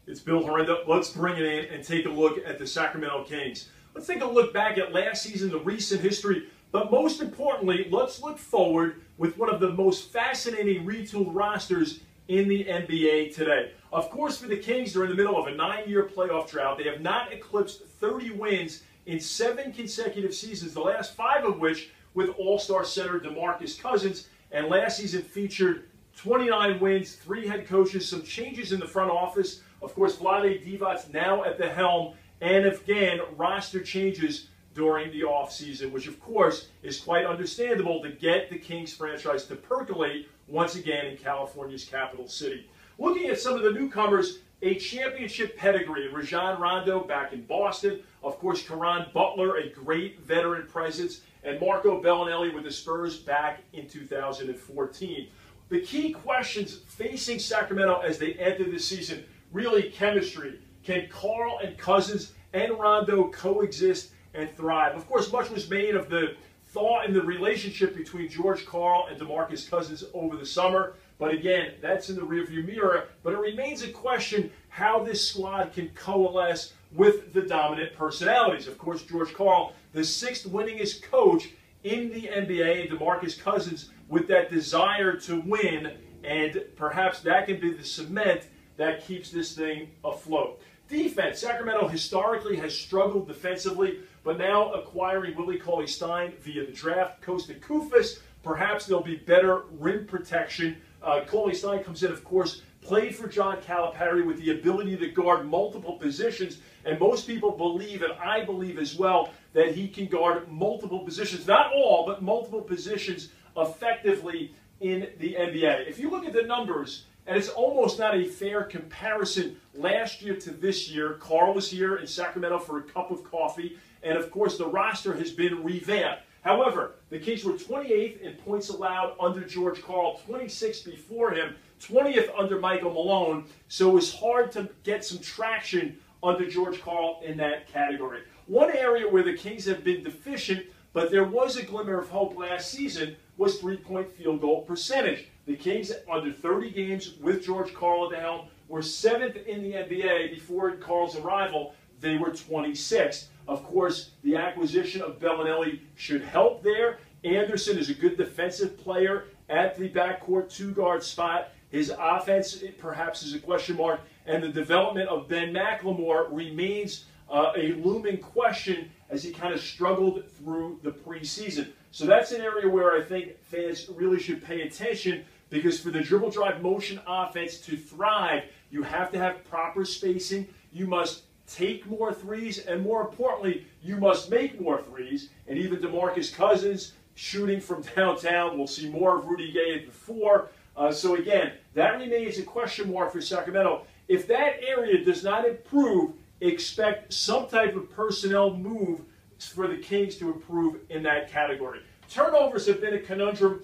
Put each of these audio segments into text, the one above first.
It's Bill Horrenda. Let's bring it in and take a look at the Sacramento Kings. Let's take a look back at last season, the recent history, but most importantly, let's look forward with one of the most fascinating retooled rosters in the NBA today. Of course, for the Kings, they're in the middle of a 9-year playoff drought. They have not eclipsed 30 wins in 7 consecutive seasons, the last 5 of which with All-Star center DeMarcus Cousins, and last season featured 29 wins, 3 head coaches, some changes in the front office. Of course, Vlade Divac's now at the helm, and again, roster changes during the offseason, which of course is quite understandable to get the Kings franchise to percolate once again in California's capital city. Looking at some of the newcomers, a championship pedigree, Rajon Rondo back in Boston, of course Caron Butler, a great veteran presence, and Marco Bellinelli with the Spurs back in 2014. The key questions facing Sacramento as they enter the season, really chemistry. Can Karl and Cousins and Rondo coexist and thrive? Of course, much was made of the thaw in the relationship between George Karl and DeMarcus Cousins over the summer. But again, that's in the rearview mirror. But it remains a question how this squad can coalesce with the dominant personalities. Of course, George Karl, the 6th winningest coach in the NBA, and DeMarcus Cousins with that desire to win, and perhaps that can be the cement that keeps this thing afloat. Defense, Sacramento historically has struggled defensively, but now acquiring Willie Cauley-Stein via the draft, Kosta Koufos, perhaps there'll be better rim protection. Cauley-Stein comes in, of course, played for John Calipari with the ability to guard multiple positions, and most people believe, and I believe as well, that he can guard multiple positions, not all, but multiple positions effectively in the NBA. If you look at the numbers, and it's almost not a fair comparison last year to this year. Karl was here in Sacramento for a cup of coffee, and of course the roster has been revamped. However, the Kings were 28th in points allowed under George Karl, 26th before him, 20th under Michael Malone, so it was hard to get some traction under George Karl in that category. One area where the Kings have been deficient, but there was a glimmer of hope last season, was three-point field goal percentage. The Kings, under 30 games with George Karl at the helm, were 7th in the NBA. Before Karl's arrival, they were 26th. Of course, the acquisition of Bellinelli should help there. Anderson is a good defensive player at the backcourt 2-guard spot. His offense perhaps is a question mark, and the development of Ben McLemore remains a looming question as he kind of struggled through the preseason. So that's an area where I think fans really should pay attention, because for the dribble drive motion offense to thrive, you have to have proper spacing, you must take more threes, and more importantly, you must make more threes. And even DeMarcus Cousins shooting from downtown, we'll see more of Rudy Gay at the 4. So again, that remains a question mark for Sacramento. If that area does not improve, expect some type of personnel move for the Kings to improve in that category. Turnovers have been a conundrum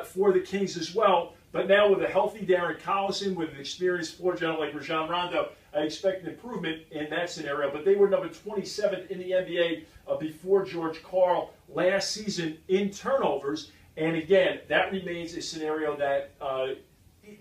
for the Kings as well, but now with a healthy Darren Collison, with an experienced floor general like Rajon Rondo, I expect an improvement in that scenario. But they were number 27th in the NBA before George Karl last season in turnovers, and again, that remains a scenario that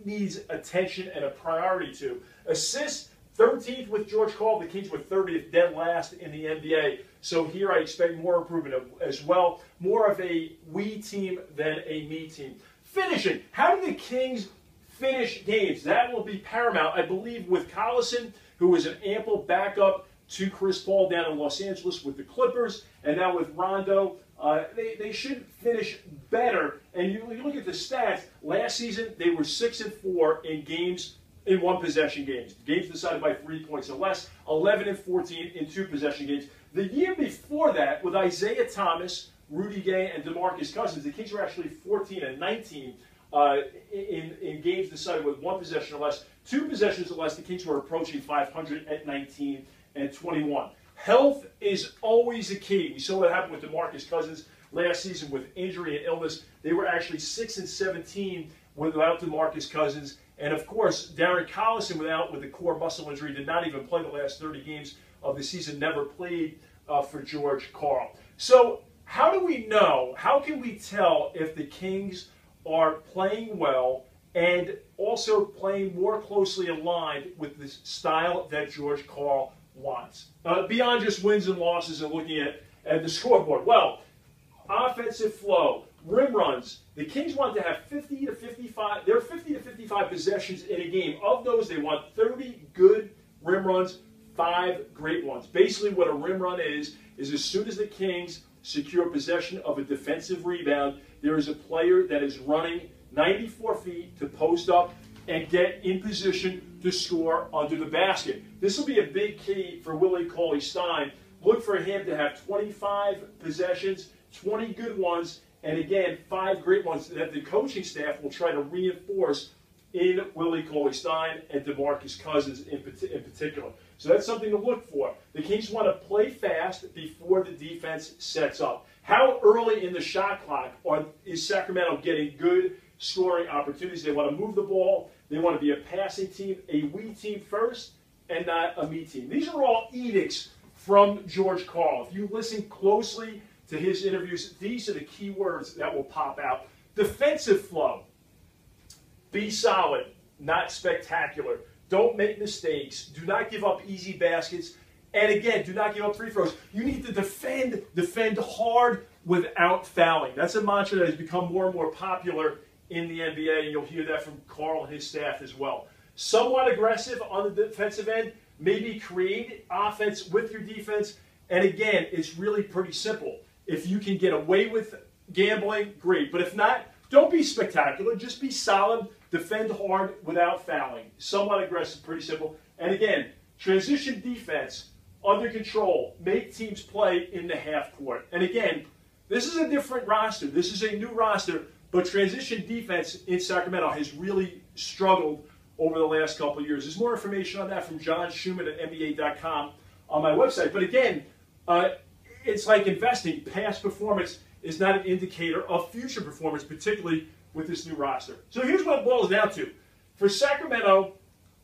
needs attention and a priority to. Assists, 13th with George Karl. The Kings were 30th, dead last in the NBA. So here I expect more improvement as well. More of a we team than a me team. Finishing. How do the Kings finish games? That will be paramount. I believe with Collison, who is an ample backup to Chris Paul down in Los Angeles with the Clippers, and now with Rondo, they should finish better. And you look at the stats. Last season, they were 6-4 in games, in one-possession games. Games decided by 3 points or less, 11-14 in two-possession games. The year before that, with Isaiah Thomas, Rudy Gay, and DeMarcus Cousins, the Kings were actually 14-19 in games decided with one possession or less. 2 possessions or less, the Kings were approaching 500 at 19-21. Health is always a key. We saw what happened with DeMarcus Cousins last season with injury and illness. They were actually 6-17 without DeMarcus Cousins. And of course, Darren Collison, with the core muscle injury, did not even play the last 30 games of the season, never played for George Karl. So how do we know, how can we tell if the Kings are playing well and also playing more closely aligned with the style that George Karl wants. Beyond just wins and losses and looking at the scoreboard. Well, offensive flow, rim runs. The Kings want to have 50 to 55. There are 50 to 55 possessions in a game. Of those, they want 30 good rim runs, 5 great ones. Basically, what a rim run is as soon as the Kings secure possession of a defensive rebound, there is a player that is running 94 feet to post up and get in position to score under the basket. This will be a big key for Willie Cauley-Stein. Look for him to have 25 possessions, 20 good ones, and again, 5 great ones that the coaching staff will try to reinforce in Willie Cauley-Stein and DeMarcus Cousins in particular. So that's something to look for. The Kings want to play fast before the defense sets up. How early in the shot clock is Sacramento getting good scoring opportunities? They want to move the ball. They want to be a passing team, a we team first, and not a me team. These are all edicts from George Karl. If you listen closely to his interviews, these are the key words that will pop out. Defensive flow. Be solid, not spectacular. Don't make mistakes. Do not give up easy baskets. And again, do not give up free throws. You need to defend hard without fouling. That's a mantra that has become more and more popular in the NBA, and you'll hear that from Karl and his staff as well. Somewhat aggressive on the defensive end, maybe create offense with your defense. And again, it's really pretty simple. If you can get away with gambling, great. But if not, don't be spectacular. Just be solid. Defend hard without fouling. Somewhat aggressive, pretty simple. And again, transition defense, under control. Make teams play in the half court. And again, this is a different roster. This is a new roster. But transition defense in Sacramento has really struggled over the last couple of years. There's more information on that from John Schumann at NBA.com on my website. But again, it's like investing. Past performance is not an indicator of future performance, particularly with this new roster. So here's what it boils down to. For Sacramento,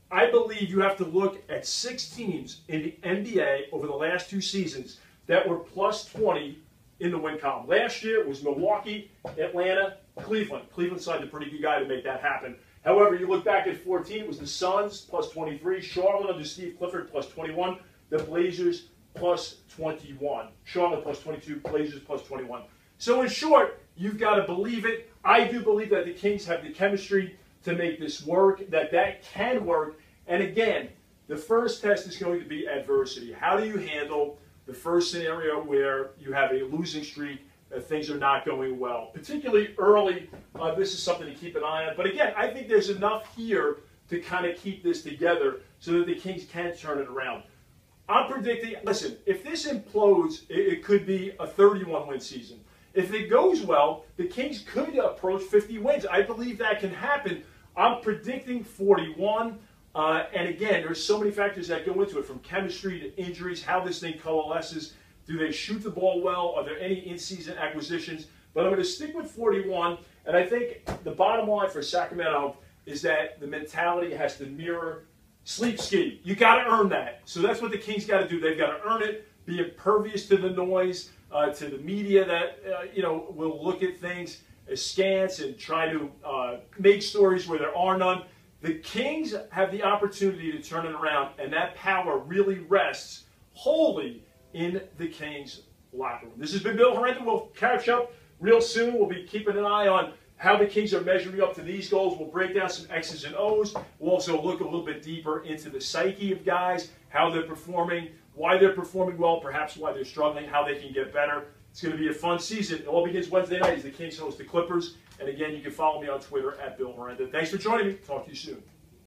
I believe you have to look at 6 teams in the NBA over the last 2 seasons that were plus 20 in the win column. Last year it was Milwaukee, Atlanta, Cleveland. Cleveland signed a pretty good guy to make that happen. However, you look back at 14, it was the Suns plus 23, Charlotte under Steve Clifford plus 21, the Blazers plus 21. Charlotte plus 22, Blazers plus 21. So in short, you've got to believe it. I do believe that the Kings have the chemistry to make this work, that can work. And again, the first test is going to be adversity. How do you handle the first scenario where you have a losing streak, things are not going well? Particularly early, this is something to keep an eye on. But again, I think there's enough here to kind of keep this together so that the Kings can turn it around. I'm predicting, listen, if this implodes, it could be a 31-win season. If it goes well, the Kings could approach 50 wins. I believe that can happen. I'm predicting 41. And again, there's so many factors that go into it, from chemistry to injuries, how this thing coalesces. Do they shoot the ball well? Are there any in-season acquisitions? But I'm going to stick with 41. And I think the bottom line for Sacramento is that the mentality has to mirror sleep ski. You got to earn that. So that's what the Kings got to do. They've got to earn it, be impervious to the noise, to the media that will look at things askance and try to make stories where there are none. The Kings have the opportunity to turn it around, and that power really rests wholly in the Kings locker room. This has been Bill Horrenda. We'll catch up real soon. We'll be keeping an eye on how the Kings are measuring up to these goals. We'll break down some X's and O's. We'll also look a little bit deeper into the psyche of guys, how they're performing, why they're performing well, perhaps why they're struggling, how they can get better. It's going to be a fun season. It all begins Wednesday night as the Kings host the Clippers. And again, you can follow me on Twitter at Bill Horrenda. Thanks for joining me. Talk to you soon.